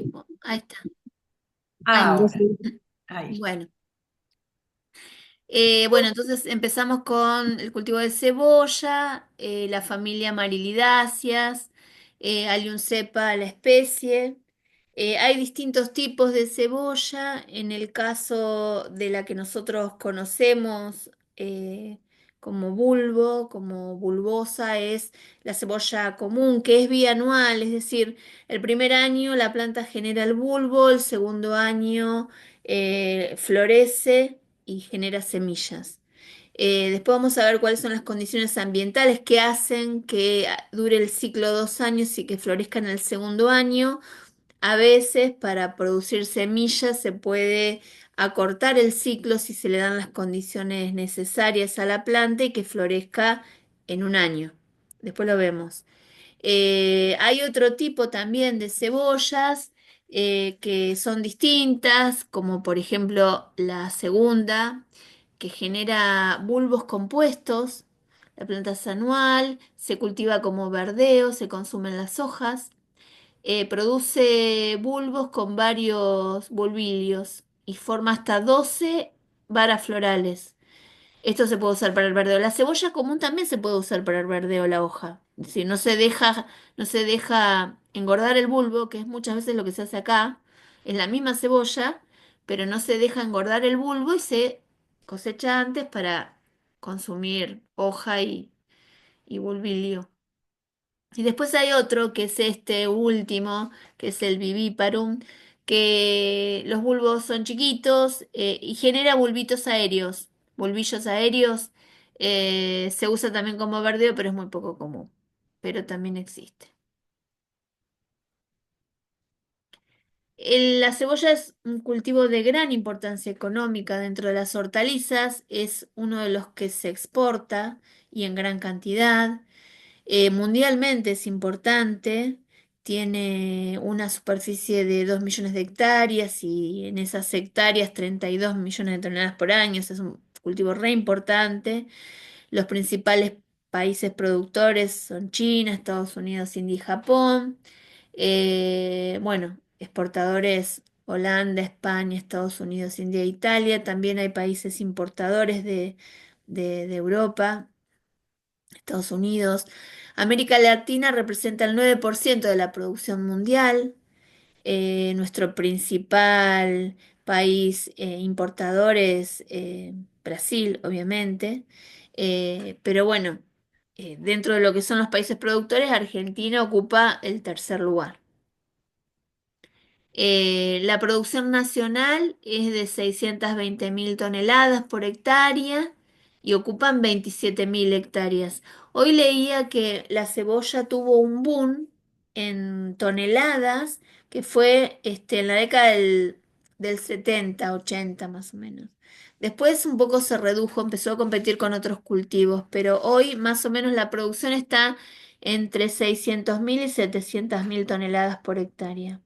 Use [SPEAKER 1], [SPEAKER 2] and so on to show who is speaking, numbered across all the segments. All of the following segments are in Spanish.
[SPEAKER 1] equipo. Ahí está. Ahí está.
[SPEAKER 2] Ahora, ahí.
[SPEAKER 1] Bueno. Bueno, entonces empezamos con el cultivo de cebolla, la familia Marilidáceas, Allium cepa la especie. Hay distintos tipos de cebolla. En el caso de la que nosotros conocemos como bulbo, como bulbosa, es la cebolla común, que es bianual, es decir, el primer año la planta genera el bulbo, el segundo año florece y genera semillas. Después vamos a ver cuáles son las condiciones ambientales que hacen que dure el ciclo 2 años y que florezca en el segundo año. A veces para producir semillas se puede acortar el ciclo si se le dan las condiciones necesarias a la planta y que florezca en un año. Después lo vemos. Hay otro tipo también de cebollas que son distintas, como por ejemplo la segunda, que genera bulbos compuestos. La planta es anual, se cultiva como verdeo, se consumen las hojas, produce bulbos con varios bulbilios y forma hasta 12 varas florales. Esto se puede usar para el verdeo. La cebolla común también se puede usar para el verdeo, la hoja. Si no se deja engordar el bulbo, que es muchas veces lo que se hace acá, es la misma cebolla, pero no se deja engordar el bulbo y se cosecha antes para consumir hoja y bulbilio. Y después hay otro, que es este último, que es el vivíparum, que los bulbos son chiquitos y genera bulbitos aéreos, bulbillos aéreos. Se usa también como verdeo, pero es muy poco común, pero también existe. La cebolla es un cultivo de gran importancia económica dentro de las hortalizas, es uno de los que se exporta y en gran cantidad. Mundialmente es importante, tiene una superficie de 2 millones de hectáreas y en esas hectáreas 32 millones de toneladas por año, es un cultivo re importante. Los principales países productores son China, Estados Unidos, India y Japón. Bueno, exportadores Holanda, España, Estados Unidos, India e Italia. También hay países importadores de Europa. Estados Unidos. América Latina representa el 9% de la producción mundial. Nuestro principal país importador es Brasil, obviamente. Pero bueno, dentro de lo que son los países productores, Argentina ocupa el tercer lugar. La producción nacional es de 620.000 toneladas por hectárea y ocupan 27.000 hectáreas. Hoy leía que la cebolla tuvo un boom en toneladas que fue en la década del 70, 80 más o menos. Después un poco se redujo, empezó a competir con otros cultivos, pero hoy más o menos la producción está entre 600.000 y 700.000 toneladas por hectárea.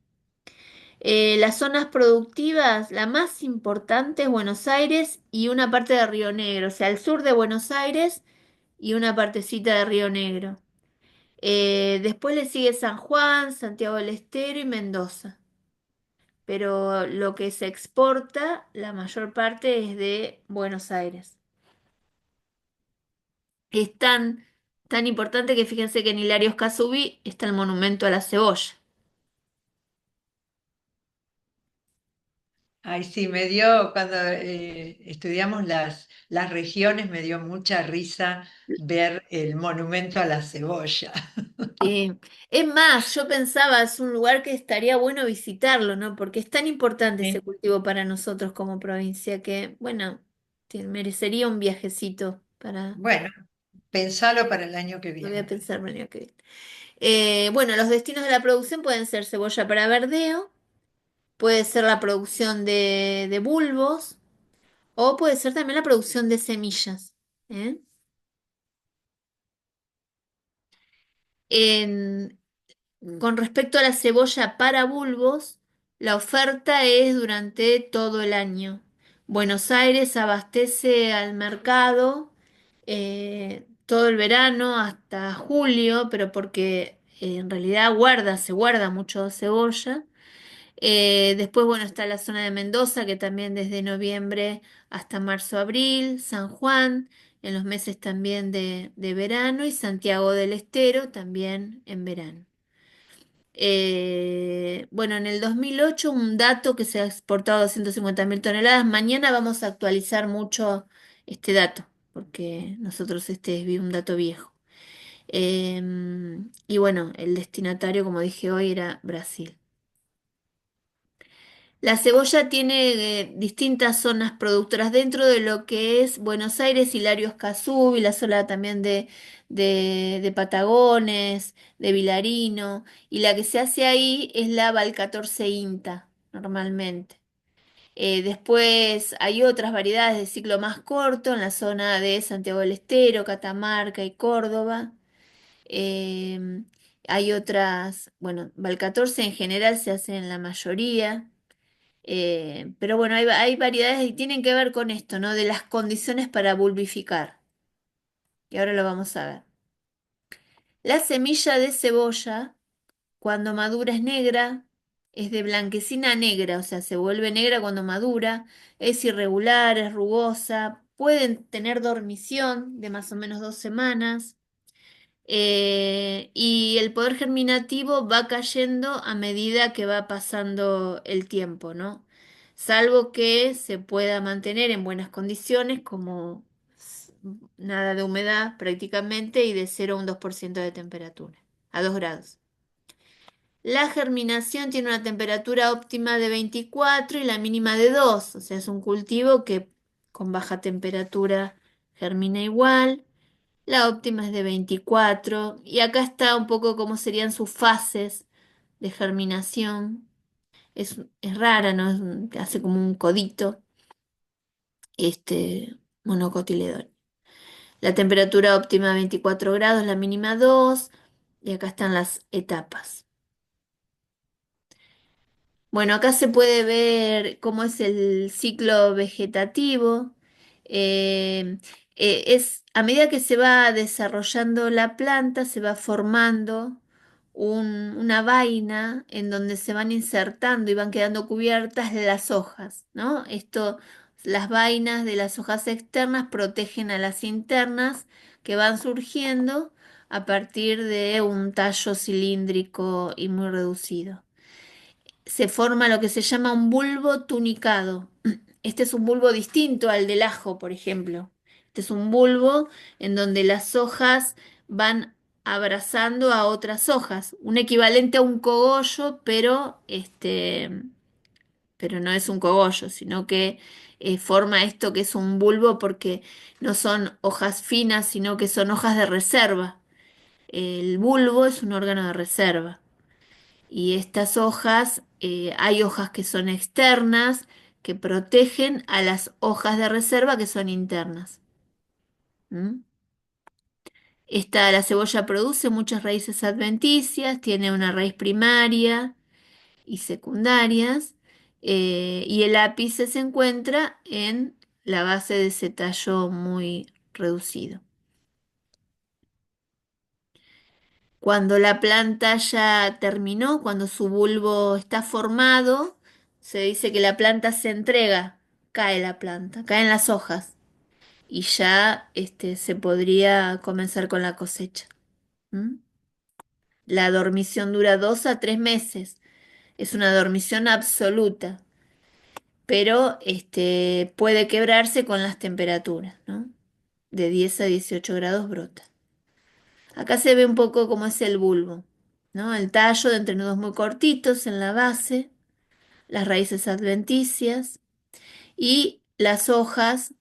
[SPEAKER 1] Las zonas productivas, la más importante es Buenos Aires y una parte de Río Negro, o sea, el sur de Buenos Aires y una partecita de Río Negro. Después le sigue San Juan, Santiago del Estero y Mendoza. Pero lo que se exporta, la mayor parte es de Buenos Aires. Es tan importante que fíjense que en Hilario Casubí está el monumento a la cebolla.
[SPEAKER 2] Ay, sí, me dio, cuando estudiamos las regiones, me dio mucha risa ver el monumento a la cebolla.
[SPEAKER 1] Es más, yo pensaba, es un lugar que estaría bueno visitarlo, ¿no? Porque es tan importante ese
[SPEAKER 2] Sí.
[SPEAKER 1] cultivo para nosotros como provincia que, bueno, merecería un viajecito para,
[SPEAKER 2] Bueno, pensalo para el año que
[SPEAKER 1] lo voy a
[SPEAKER 2] viene.
[SPEAKER 1] pensar el año que viene. Bueno, los destinos de la producción pueden ser cebolla para verdeo, puede ser la producción de bulbos o puede ser también la producción de semillas, ¿eh? En- Con respecto a la cebolla para bulbos, la oferta es durante todo el año. Buenos Aires abastece al mercado todo el verano hasta julio, pero porque en realidad se guarda mucho cebolla. Después, bueno, está la zona de Mendoza, que también desde noviembre hasta marzo-abril, San Juan, en los meses también de verano, y Santiago del Estero también en verano. Bueno, en el 2008 un dato que se ha exportado 250.000 toneladas. Mañana vamos a actualizar mucho este dato, porque nosotros este es un dato viejo. Y bueno, el destinatario, como dije hoy, era Brasil. La cebolla tiene distintas zonas productoras dentro de lo que es Buenos Aires, Hilario Escazú, y la zona también de Patagones, de Vilarino, y la que se hace ahí es la Val 14 INTA, normalmente. Después hay otras variedades de ciclo más corto en la zona de Santiago del Estero, Catamarca y Córdoba. Eh, Hay otras, bueno, Val 14 en general se hace en la mayoría. Pero bueno, hay variedades y tienen que ver con esto, ¿no? De las condiciones para bulbificar. Y ahora lo vamos a ver. La semilla de cebolla, cuando madura es negra, es de blanquecina a negra, o sea, se vuelve negra cuando madura, es irregular, es rugosa, pueden tener dormición de más o menos 2 semanas. Y el poder germinativo va cayendo a medida que va pasando el tiempo, ¿no? Salvo que se pueda mantener en buenas condiciones, como nada de humedad prácticamente y de 0 a un 2% de temperatura, a 2 grados. La germinación tiene una temperatura óptima de 24 y la mínima de 2, o sea, es un cultivo que con baja temperatura germina igual. La óptima es de 24 y acá está un poco cómo serían sus fases de germinación. Es rara, ¿no? Hace como un codito, este monocotiledón. La temperatura óptima 24 grados, la mínima 2 y acá están las etapas. Bueno, acá se puede ver cómo es el ciclo vegetativo. Eh, es a medida que se va desarrollando la planta, se va formando una vaina en donde se van insertando y van quedando cubiertas las hojas, ¿no? Las vainas de las hojas externas protegen a las internas que van surgiendo a partir de un tallo cilíndrico y muy reducido. Se forma lo que se llama un bulbo tunicado. Este es un bulbo distinto al del ajo, por ejemplo. Este es un bulbo en donde las hojas van abrazando a otras hojas, un equivalente a un cogollo, pero no es un cogollo, sino que forma esto que es un bulbo porque no son hojas finas, sino que son hojas de reserva. El bulbo es un órgano de reserva. Y estas hojas, hay hojas que son externas, que protegen a las hojas de reserva que son internas. ¿Mm? La cebolla produce muchas raíces adventicias, tiene una raíz primaria y secundarias, y el ápice se encuentra en la base de ese tallo muy reducido. Cuando la planta ya terminó, cuando su bulbo está formado, se dice que la planta se entrega, cae la planta, caen las hojas y ya se podría comenzar con la cosecha. ¿Mm? La dormición dura 2 a 3 meses, es una dormición absoluta, pero puede quebrarse con las temperaturas, ¿no? De 10 a 18 grados brota. Acá se ve un poco cómo es el bulbo, ¿no? El tallo de entrenudos muy cortitos en la base, las raíces adventicias y las hojas,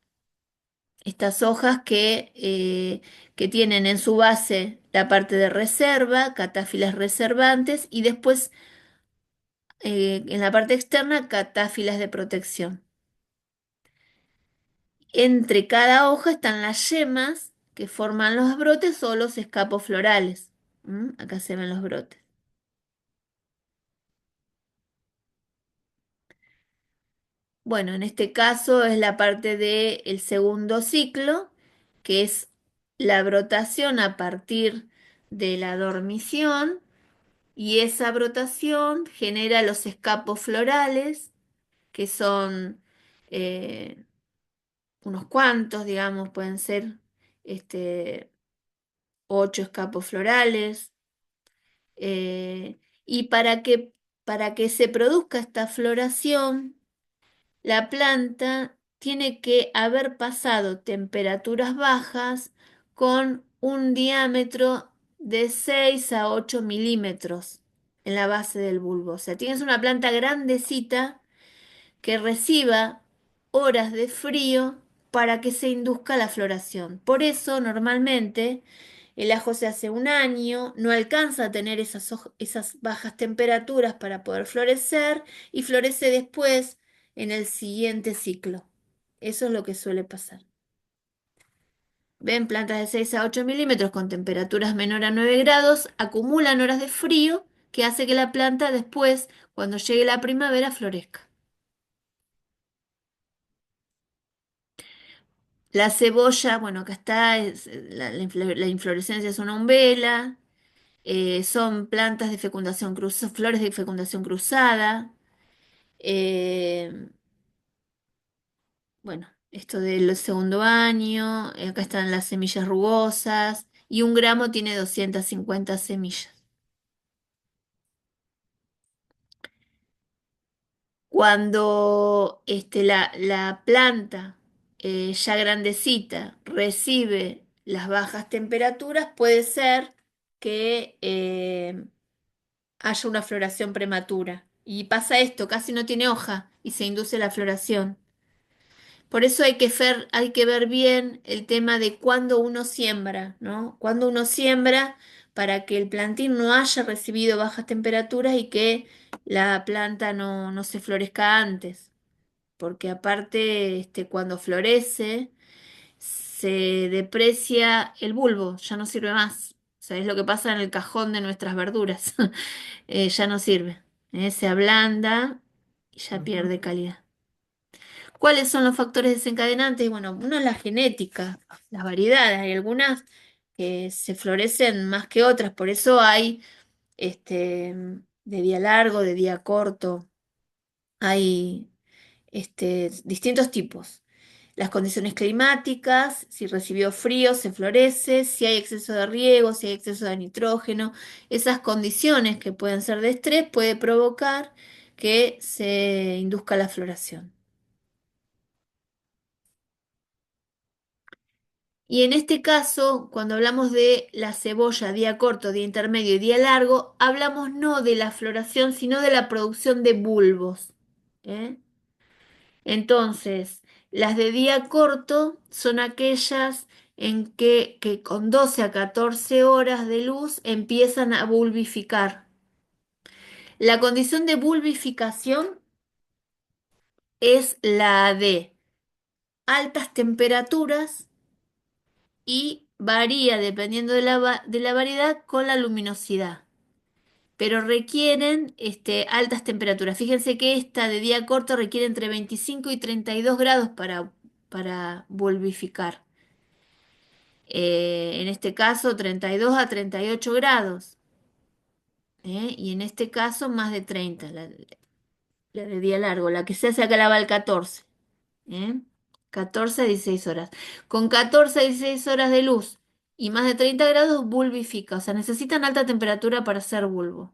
[SPEAKER 1] estas hojas que tienen en su base la parte de reserva, catáfilas reservantes y después en la parte externa catáfilas de protección. Entre cada hoja están las yemas que forman los brotes o los escapos florales. Acá se ven los brotes. Bueno, en este caso es la parte del segundo ciclo, que es la brotación a partir de la dormición y esa brotación genera los escapos florales, que son eh, unos cuantos, digamos, pueden ser este, 8 escapos florales. Y para que se produzca esta floración, la planta tiene que haber pasado temperaturas bajas con un diámetro de 6 a 8 milímetros en la base del bulbo. O sea, tienes una planta grandecita que reciba horas de frío para que se induzca la floración. Por eso, normalmente, el ajo se hace un año, no alcanza a tener esas bajas temperaturas para poder florecer y florece después en el siguiente ciclo. Eso es lo que suele pasar. Ven plantas de 6 a 8 milímetros con temperaturas menor a 9 grados, acumulan horas de frío que hace que la planta después, cuando llegue la primavera, florezca. La cebolla, bueno, acá está, la inflorescencia es una umbela, son plantas de fecundación cruzada, flores de fecundación cruzada. eh, bueno, esto del segundo año, acá están las semillas rugosas y 1 gramo tiene 250 semillas. Cuando la planta ya grandecita recibe las bajas temperaturas, puede ser que haya una floración prematura. Y pasa esto, casi no tiene hoja y se induce la floración. Por eso hay que ver bien el tema de cuándo uno siembra, ¿no? Cuándo uno siembra para que el plantín no haya recibido bajas temperaturas y que la planta no se florezca antes. Porque aparte, cuando florece, se deprecia el bulbo, ya no sirve más. O sea, es lo que pasa en el cajón de nuestras verduras. Ya no sirve. Se ablanda y ya
[SPEAKER 2] Ujú.
[SPEAKER 1] pierde calidad. ¿Cuáles son los factores desencadenantes? Bueno, uno es la genética, las variedades. Hay algunas que se florecen más que otras, por eso hay de día largo, de día corto. Hay distintos tipos. Las condiciones climáticas, si recibió frío, se florece, si hay exceso de riego, si hay exceso de nitrógeno, esas condiciones que pueden ser de estrés puede provocar que se induzca la floración. Y en este caso, cuando hablamos de la cebolla día corto, día intermedio y día largo, hablamos no de la floración, sino de la producción de bulbos. ¿Eh? Entonces, las de día corto son aquellas que con 12 a 14 horas de luz empiezan a bulbificar. La condición de bulbificación es la de altas temperaturas y varía dependiendo de de la variedad con la luminosidad, pero requieren altas temperaturas. Fíjense que esta de día corto requiere entre 25 y 32 grados para bulbificar. En este caso 32 a 38 grados, y en este caso más de 30, la de día largo, la que se hace acá la va al 14, ¿eh? 14 a 16 horas. Con 14 a 16 horas de luz y más de 30 grados bulbifica, o sea, necesitan alta temperatura para hacer bulbo.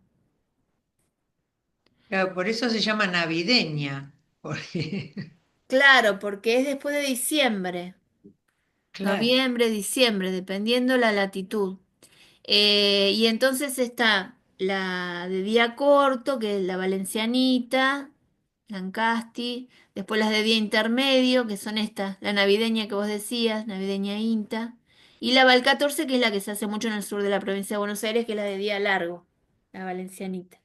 [SPEAKER 2] Claro, por eso se llama navideña, porque,
[SPEAKER 1] Claro, porque es después de diciembre,
[SPEAKER 2] claro,
[SPEAKER 1] noviembre, diciembre, dependiendo la latitud. Y entonces está la de día corto, que es la valencianita, Lancasti, después las de día intermedio, que son estas, la navideña que vos decías, navideña INTA, y la Val 14, que es la que se hace mucho en el sur de la provincia de Buenos Aires, que es la de día largo, la valencianita.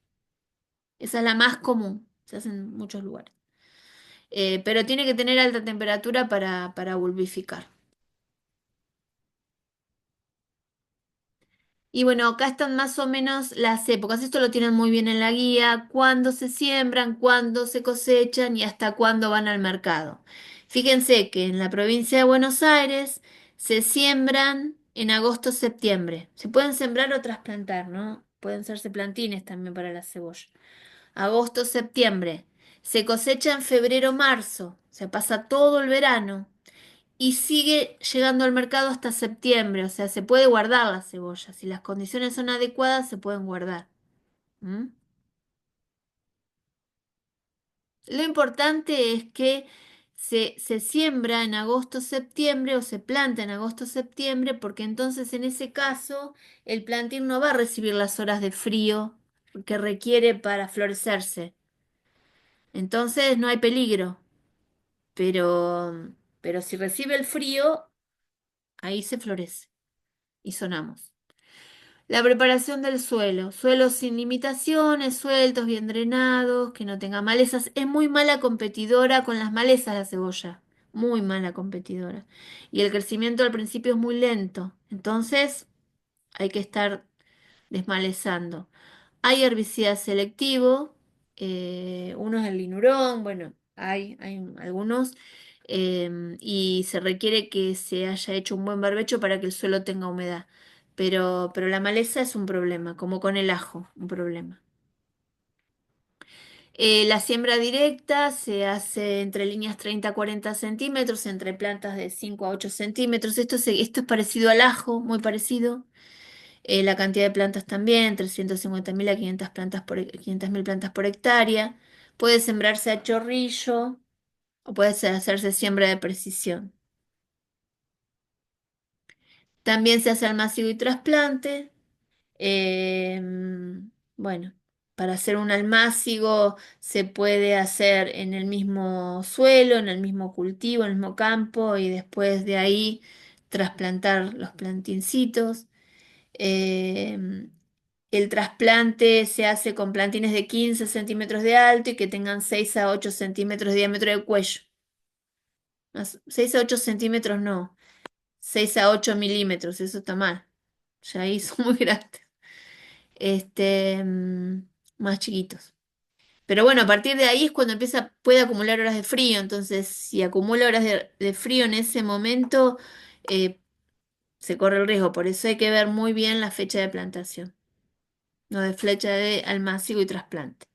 [SPEAKER 1] Esa es la más común, se hace en muchos lugares. Pero tiene que tener alta temperatura para bulbificar. Y bueno, acá están más o menos las épocas. Esto lo tienen muy bien en la guía. Cuándo se siembran, cuándo se cosechan y hasta cuándo van al mercado. Fíjense que en la provincia de Buenos Aires se siembran en agosto-septiembre. Se pueden sembrar o trasplantar, ¿no? pueden hacerse plantines también para la cebolla. Agosto, septiembre. Se cosecha en febrero, marzo. Se pasa todo el verano y sigue llegando al mercado hasta septiembre. O sea, se puede guardar la cebolla. Si las condiciones son adecuadas, se pueden guardar. ¿Mm? Lo importante es que se siembra en agosto, septiembre o se planta en agosto, septiembre, porque entonces en ese caso el plantín no va a recibir las horas de frío que requiere para florecerse. Entonces no hay peligro, pero si recibe el frío, ahí se florece y sonamos. La preparación del suelo. Suelos sin limitaciones, sueltos, bien drenados, que no tenga malezas. Es muy mala competidora con las malezas la cebolla. Muy mala competidora. Y el crecimiento al principio es muy lento. Entonces hay que estar desmalezando. Hay herbicida selectivo, uno es el linurón, bueno, hay algunos, y se requiere que se haya hecho un buen barbecho para que el suelo tenga humedad. Pero la maleza es un problema, como con el ajo, un problema. La siembra directa se hace entre líneas 30 a 40 centímetros, entre plantas de 5 a 8 centímetros. Esto es parecido al ajo, muy parecido. La cantidad de plantas también, entre 150.000 a 500 plantas 500.000 plantas por hectárea. Puede sembrarse a chorrillo o puede hacerse siembra de precisión. También se hace almácigo y trasplante. Eh, bueno, para hacer un almácigo se puede hacer en el mismo suelo, en el mismo cultivo, en el mismo campo y después de ahí trasplantar los plantincitos. Eh, el trasplante se hace con plantines de 15 centímetros de alto y que tengan 6 a 8 centímetros de diámetro de cuello. 6 a 8 centímetros no, 6 a 8 milímetros, eso está mal. Ya ahí son muy grandes. Este, más chiquitos. Pero bueno, a partir de ahí es cuando puede acumular horas de frío. Entonces, si acumula horas de frío en ese momento, eh, se corre el riesgo. Por eso hay que ver muy bien la fecha de plantación. No de flecha de almácigo y trasplante.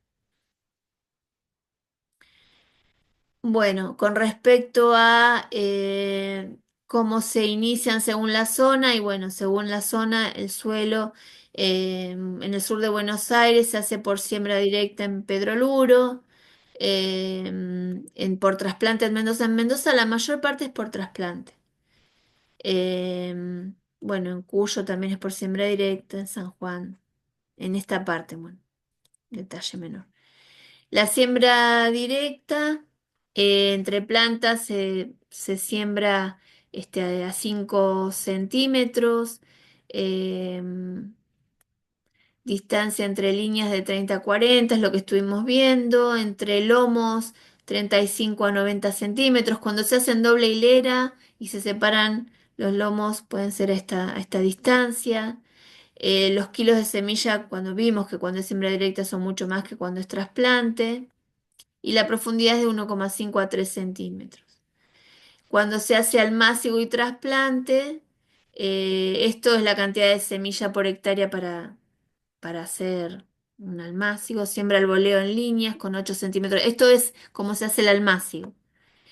[SPEAKER 1] Bueno, con respecto a cómo se inician según la zona, y bueno, según la zona, el suelo en el sur de Buenos Aires se hace por siembra directa en Pedro Luro, por trasplante en Mendoza la mayor parte es por trasplante. Bueno, en Cuyo también es por siembra directa, en San Juan, en esta parte, bueno, detalle menor. La siembra directa entre plantas se siembra a 5 centímetros, em, distancia entre líneas de 30 a 40 es lo que estuvimos viendo, entre lomos 35 a 90 centímetros. Cuando se hacen doble hilera y se separan los lomos pueden ser a esta distancia. Los kilos de semilla, cuando vimos que cuando es siembra directa son mucho más que cuando es trasplante y la profundidad es de 1,5 a 3 centímetros. Cuando se hace almácigo y trasplante, esto es la cantidad de semilla por hectárea para hacer un almácigo. Siembra el boleo en líneas con 8 centímetros. Esto es como se hace el almácigo.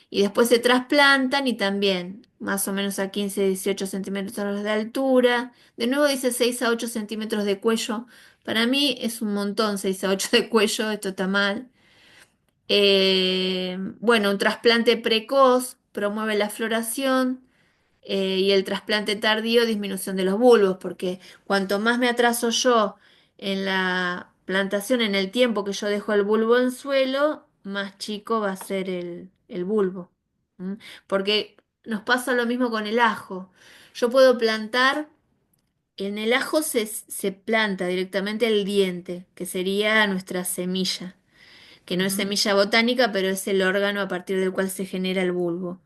[SPEAKER 1] Y después se trasplantan y también más o menos a 15, 18 centímetros de altura. De nuevo dice 6 a 8 centímetros de cuello. Para mí es un montón 6 a 8 de cuello, esto está mal. Bueno, un trasplante precoz promueve la floración y el trasplante tardío disminución de los bulbos, porque cuanto más me atraso yo en la plantación, en el tiempo que yo dejo el bulbo en suelo, más chico va a ser el bulbo. ¿M? Porque nos pasa lo mismo con el ajo. Yo puedo plantar, en el ajo se planta directamente el diente, que sería nuestra semilla que no es
[SPEAKER 2] Ujú.
[SPEAKER 1] semilla botánica, pero es el órgano a partir del cual se genera el bulbo.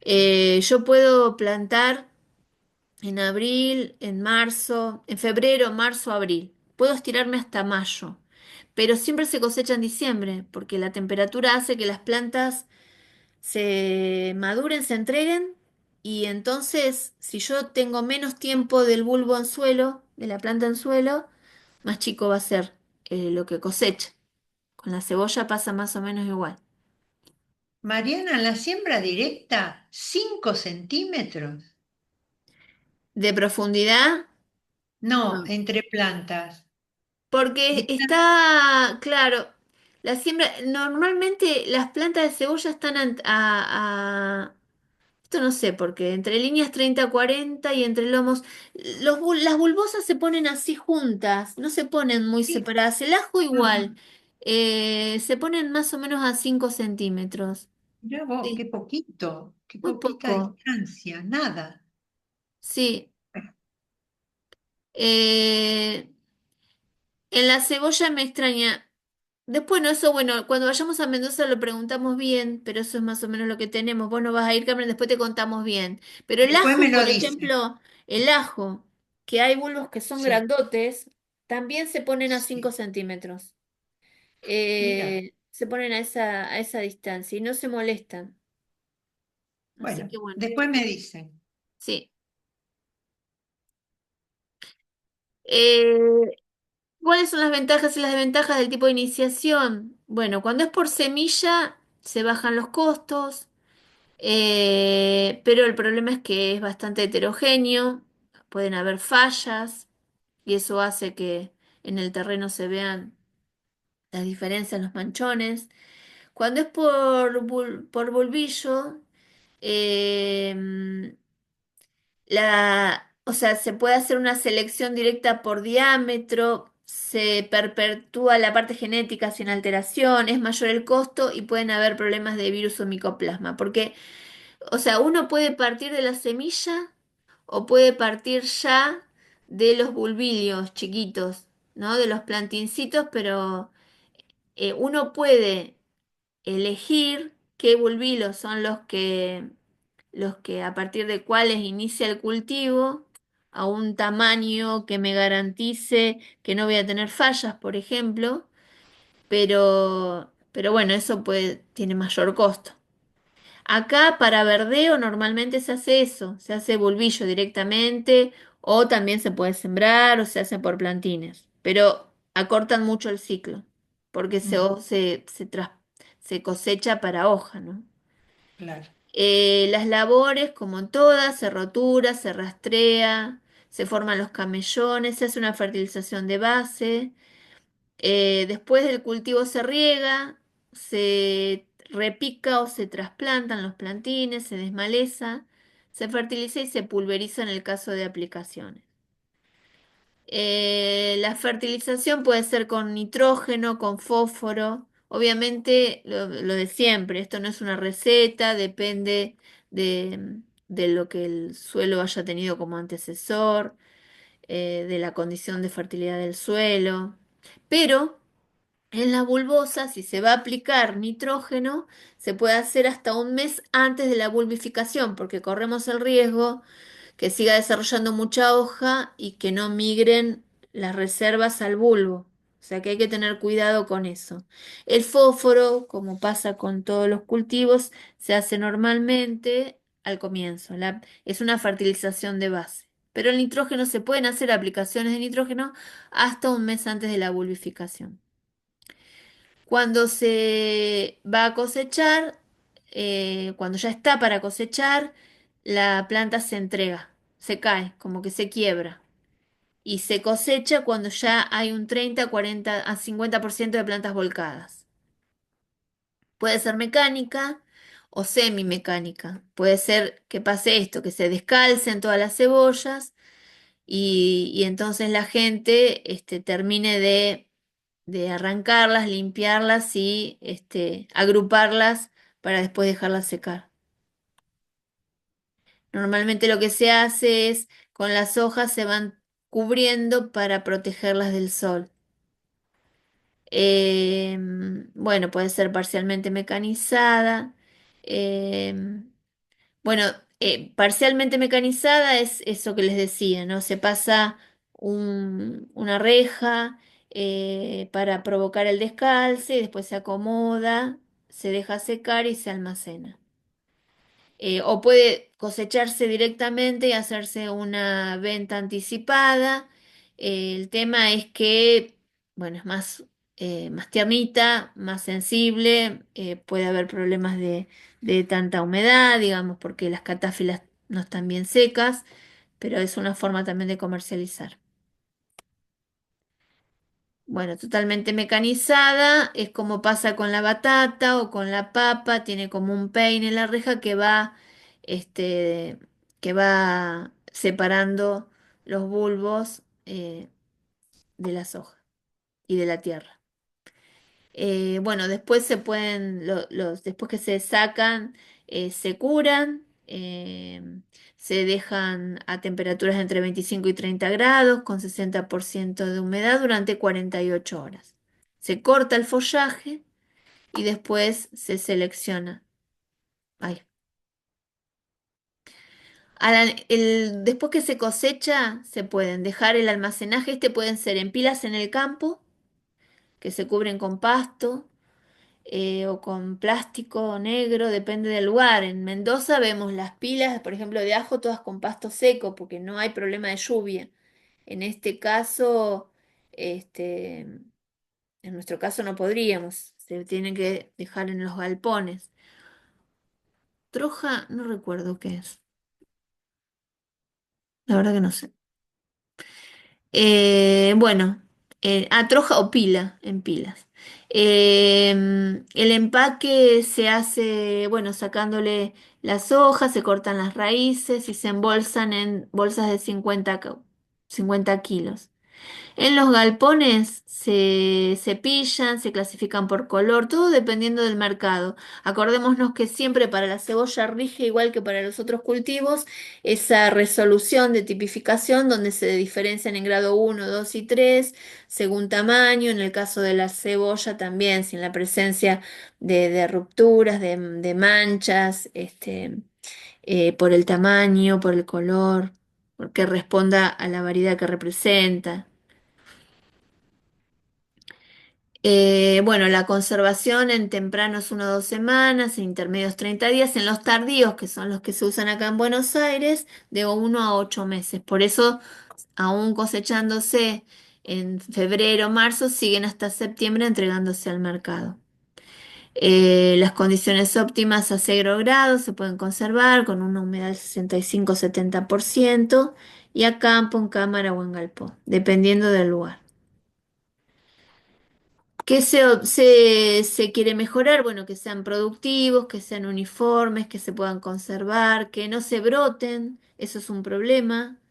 [SPEAKER 1] Yo puedo plantar en abril, en marzo, en febrero, marzo, abril. Puedo estirarme hasta mayo, pero siempre se cosecha en diciembre, porque la temperatura hace que las plantas se maduren, se entreguen, y entonces, si yo tengo menos tiempo del bulbo en suelo, de la planta en suelo, más chico va a ser lo que cosecha. Con la cebolla pasa más o menos igual.
[SPEAKER 2] Mariana, la siembra directa, 5 centímetros.
[SPEAKER 1] De profundidad,
[SPEAKER 2] No,
[SPEAKER 1] no.
[SPEAKER 2] entre plantas.
[SPEAKER 1] Porque
[SPEAKER 2] Está-
[SPEAKER 1] está, claro, la siembra, normalmente las plantas de cebolla están esto no sé, porque entre líneas 30 40 y entre lomos, las bulbosas se ponen así juntas, no se ponen muy
[SPEAKER 2] sí,
[SPEAKER 1] separadas. El ajo igual,
[SPEAKER 2] no,
[SPEAKER 1] se ponen más o menos a 5 centímetros.
[SPEAKER 2] mirá vos,
[SPEAKER 1] Sí,
[SPEAKER 2] qué
[SPEAKER 1] muy
[SPEAKER 2] poquita
[SPEAKER 1] poco,
[SPEAKER 2] distancia, nada.
[SPEAKER 1] sí. Eh, en la cebolla me extraña. Después, no, eso, bueno, cuando vayamos a Mendoza lo preguntamos bien, pero eso es más o menos lo que tenemos. Vos no vas a ir, Carmen, después te contamos bien. Pero el
[SPEAKER 2] Después me
[SPEAKER 1] ajo,
[SPEAKER 2] lo
[SPEAKER 1] por
[SPEAKER 2] dice.
[SPEAKER 1] ejemplo, el ajo, que hay bulbos que son
[SPEAKER 2] Sí,
[SPEAKER 1] grandotes, también se ponen a 5
[SPEAKER 2] sí,
[SPEAKER 1] centímetros.
[SPEAKER 2] mira.
[SPEAKER 1] Se ponen a esa distancia y no se molestan. Así
[SPEAKER 2] Bueno,
[SPEAKER 1] que bueno,
[SPEAKER 2] después me dicen.
[SPEAKER 1] sí. Eh, ¿Cuáles son las ventajas y las desventajas del tipo de iniciación? Bueno, cuando es por semilla, se bajan los costos. Pero el problema es que es bastante heterogéneo, pueden haber fallas y eso hace que en el terreno se vean las diferencias, los manchones. Cuando es por bulbillo, eh, o sea, se puede hacer una selección directa por diámetro, se perpetúa la parte genética sin alteración, es mayor el costo y pueden haber problemas de virus o micoplasma, porque o sea, uno puede partir de la semilla o puede partir ya de los bulbilios chiquitos, ¿no? De los plantincitos, pero uno puede elegir qué bulbilos son los que a partir de cuáles inicia el cultivo a un tamaño que me garantice que no voy a tener fallas, por ejemplo, pero bueno, eso tiene mayor costo. Acá para verdeo normalmente se hace eso, se hace bulbillo directamente o también se puede sembrar o se hace por plantines, pero acortan mucho el ciclo porque
[SPEAKER 2] Mm,
[SPEAKER 1] se cosecha para hoja, ¿no?
[SPEAKER 2] claro.
[SPEAKER 1] Las labores, como en todas, se rotura, se rastrea, se forman los camellones, se hace una fertilización de base. Después del cultivo se riega, se repica o se trasplantan los plantines, se desmaleza, se fertiliza y se pulveriza en el caso de aplicaciones. La fertilización puede ser con nitrógeno, con fósforo. Obviamente lo de siempre, esto no es una receta, depende de lo que el suelo haya tenido como antecesor, de la condición de fertilidad del suelo. Pero en la bulbosa, si se va a aplicar nitrógeno, se puede hacer hasta un mes antes de la bulbificación, porque corremos el riesgo que siga desarrollando mucha hoja y que no migren las reservas al bulbo. O sea que hay que tener cuidado con eso. El fósforo, como pasa con todos los cultivos, se hace normalmente al comienzo. Es una fertilización de base. Pero el nitrógeno se pueden hacer aplicaciones de nitrógeno hasta un mes antes de la bulbificación. Cuando se va a cosechar, cuando ya está para cosechar, la planta se entrega, se cae, como que se quiebra. Y se cosecha cuando ya hay un 30, 40 a 50% de plantas volcadas. Puede ser mecánica o semimecánica. Puede ser que pase esto, que se descalcen todas las cebollas y entonces la gente termine de arrancarlas, limpiarlas y agruparlas para después dejarlas secar. Normalmente lo que se hace es con las hojas se van cubriendo para protegerlas del sol. Bueno, puede ser parcialmente mecanizada. eh, Bueno, parcialmente mecanizada es eso que les decía, ¿no? Se pasa una reja para provocar el descalce, y después se acomoda, se deja secar y se almacena. O puede cosecharse directamente y hacerse una venta anticipada El tema es que, bueno, es más tiernita, más sensible, puede haber problemas de tanta humedad, digamos, porque las catáfilas no están bien secas, pero es una forma también de comercializar. Bueno, totalmente mecanizada, es como pasa con la batata o con la papa, tiene como un peine la reja este, que va separando los bulbos de la soja y de la tierra. Bueno, después se pueden, después que se sacan, se curan, se dejan a temperaturas entre 25 y 30 grados con 60% de humedad durante 48 horas. Se corta el follaje y después se selecciona. Ay. Después que se cosecha, se pueden dejar el almacenaje, pueden ser en pilas en el campo, que se cubren con pasto o con plástico negro, depende del lugar. En Mendoza vemos las pilas, por ejemplo, de ajo, todas con pasto seco, porque no hay problema de lluvia. En este caso, este, en nuestro caso no podríamos, se tienen que dejar en los galpones. Troja, no recuerdo qué es, la verdad que no sé. Bueno, troja o pila, en pilas. El empaque se hace, bueno, sacándole las hojas, se cortan las raíces y se embolsan en bolsas de 50 kilos. En los galpones se cepillan, se clasifican por color, todo dependiendo del mercado. Acordémonos que siempre para la cebolla rige, igual que para los otros cultivos, esa resolución de tipificación donde se diferencian en grado 1, 2 y 3 según tamaño. En el caso de la cebolla también, sin la presencia de rupturas, de manchas, por el tamaño, por el color, porque responda a la variedad que representa. Bueno, la conservación en tempranos 1 o 2 semanas, en intermedios 30 días, en los tardíos, que son los que se usan acá en Buenos Aires, de 1 a 8 meses. Por eso, aún cosechándose en febrero, marzo, siguen hasta septiembre entregándose al mercado. Las condiciones óptimas a 0 grados se pueden conservar con una humedad del 65-70% y a campo, en cámara o en galpón, dependiendo del lugar. ¿Qué se quiere mejorar? Bueno, que sean productivos, que sean uniformes, que se puedan conservar, que no se broten, eso es un problema,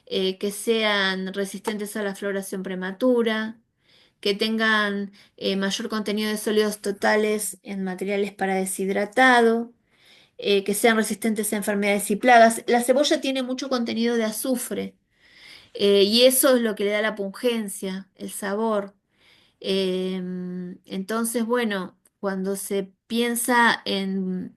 [SPEAKER 1] que sean resistentes a la floración prematura, que tengan mayor contenido de sólidos totales en materiales para deshidratado, que sean resistentes a enfermedades y plagas. La cebolla tiene mucho contenido de azufre, y eso es lo que le da la pungencia, el sabor. Entonces, bueno, cuando se piensa en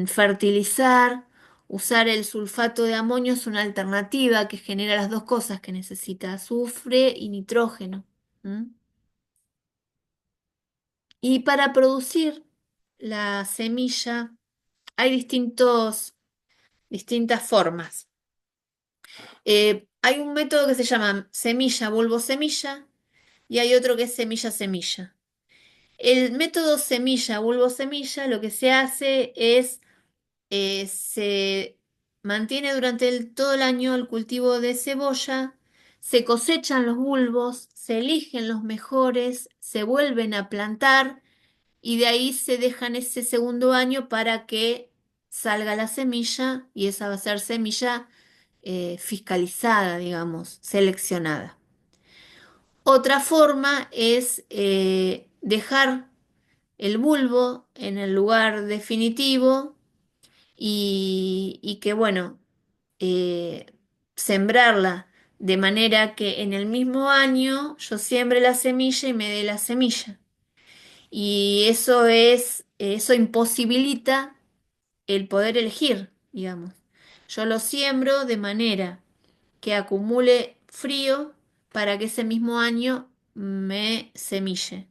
[SPEAKER 1] fertilizar, usar el sulfato de amonio es una alternativa que genera las dos cosas que necesita, azufre y nitrógeno. ¿M? Y para producir la semilla hay distintas formas. Hay un método que se llama semilla, bulbo, semilla, y hay otro que es semilla, semilla. El método semilla, bulbo semilla, lo que se hace es, se mantiene durante todo el año el cultivo de cebolla, se cosechan los bulbos, se eligen los mejores, se vuelven a plantar y de ahí se dejan ese segundo año para que salga la semilla y esa va a ser semilla fiscalizada, digamos, seleccionada. Otra forma es dejar el bulbo en el lugar definitivo y que, bueno, eh, sembrarla de manera que en el mismo año yo siembre la semilla y me dé la semilla. Y eso imposibilita el poder elegir, digamos. Yo lo siembro de manera que acumule frío para que ese mismo año me semille.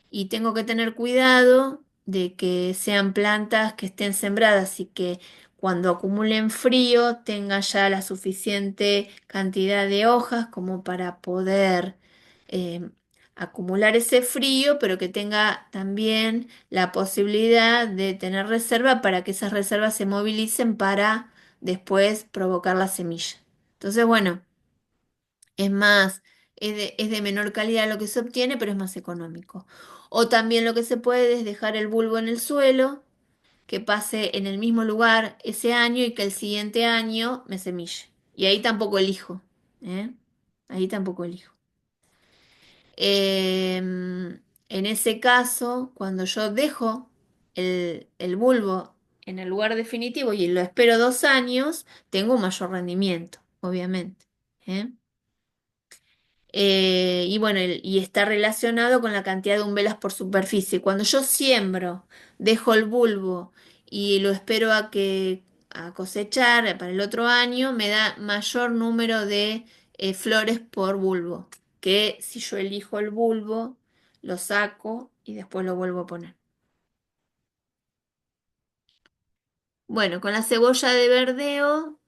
[SPEAKER 1] Y tengo que tener cuidado de que sean plantas que estén sembradas y que cuando acumulen frío tenga ya la suficiente cantidad de hojas como para poder eh, acumular ese frío, pero que tenga también la posibilidad de tener reserva para que esas reservas se movilicen para después provocar la semilla. Entonces, bueno, es más, es de menor calidad lo que se obtiene, pero es más económico. O también lo que se puede es dejar el bulbo en el suelo, que pase en el mismo lugar ese año y que el siguiente año me semille. Y ahí tampoco elijo, ¿eh? Ahí tampoco elijo. En ese caso, cuando yo dejo el bulbo en el lugar definitivo y lo espero 2 años, tengo un mayor rendimiento, obviamente. ¿Eh? Y bueno, y está relacionado con la cantidad de umbelas por superficie. Cuando yo siembro, dejo el bulbo y lo espero a cosechar para el otro año, me da mayor número de flores por bulbo, que si yo elijo el bulbo, lo saco y después lo vuelvo a poner. Bueno, con la cebolla de verdeo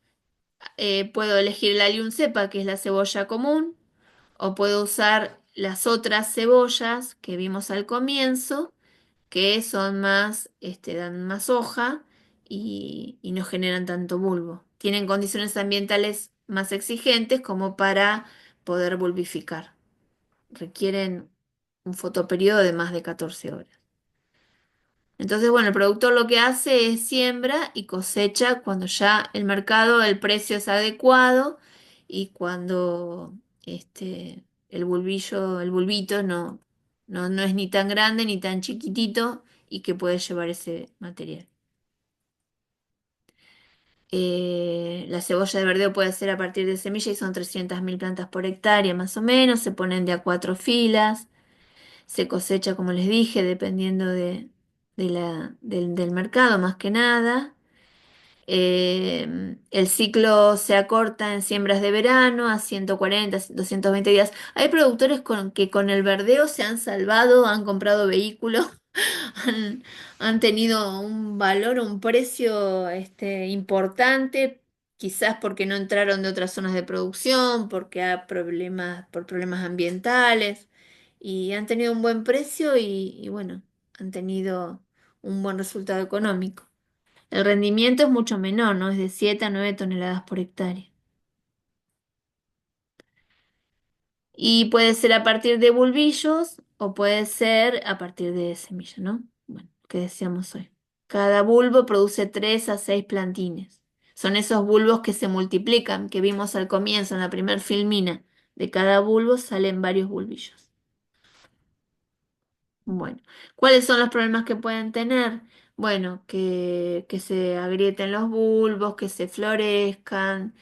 [SPEAKER 1] puedo elegir la Allium cepa, que es la cebolla común. O puedo usar las otras cebollas que vimos al comienzo, que son más, dan más hoja y no generan tanto bulbo. Tienen condiciones ambientales más exigentes como para poder bulbificar. Requieren un fotoperiodo de más de 14 horas. Entonces, bueno, el productor lo que hace es siembra y cosecha cuando ya el mercado, el precio es adecuado y cuando el bulbito no es ni tan grande ni tan chiquitito y que puede llevar ese material. La cebolla de verdeo puede ser a partir de semilla y son 300.000 plantas por hectárea más o menos, se ponen de a 4 filas. Se cosecha, como les dije, dependiendo del mercado más que nada. El ciclo se acorta en siembras de verano a 140, 220 días. Hay productores que con el verdeo se han salvado, han comprado vehículos, han, han tenido un valor, un precio importante, quizás porque no entraron de otras zonas de producción, porque hay problemas, por problemas ambientales, y han tenido un buen precio y bueno, han tenido un buen resultado económico. El rendimiento es mucho menor, ¿no? Es de 7 a 9 toneladas por hectárea. Y puede ser a partir de bulbillos o puede ser a partir de semilla, ¿no? Bueno, que decíamos hoy. Cada bulbo produce 3 a 6 plantines. Son esos bulbos que se multiplican, que vimos al comienzo en la primer filmina. De cada bulbo salen varios bulbillos. Bueno, ¿cuáles son los problemas que pueden tener? Bueno, que se agrieten los bulbos, que se florezcan,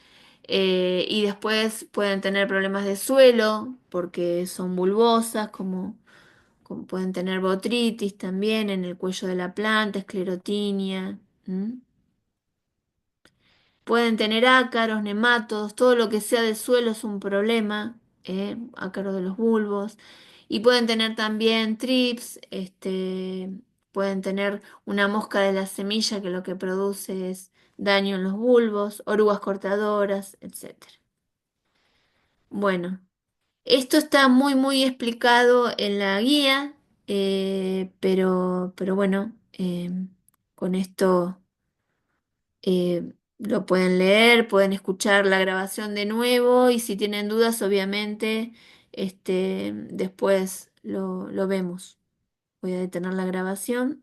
[SPEAKER 1] y después pueden tener problemas de suelo porque son bulbosas, como pueden tener botritis también en el cuello de la planta, esclerotinia. ¿M? Pueden tener ácaros, nematodos, todo lo que sea de suelo es un problema, ácaros de los bulbos. Y pueden tener también trips, pueden tener una mosca de la semilla que lo que produce es daño en los bulbos, orugas cortadoras, etcétera. Bueno, esto está muy, muy explicado en la guía, pero bueno, con esto lo pueden leer, pueden escuchar la grabación de nuevo y si tienen dudas, obviamente, después lo vemos. Voy a detener la grabación.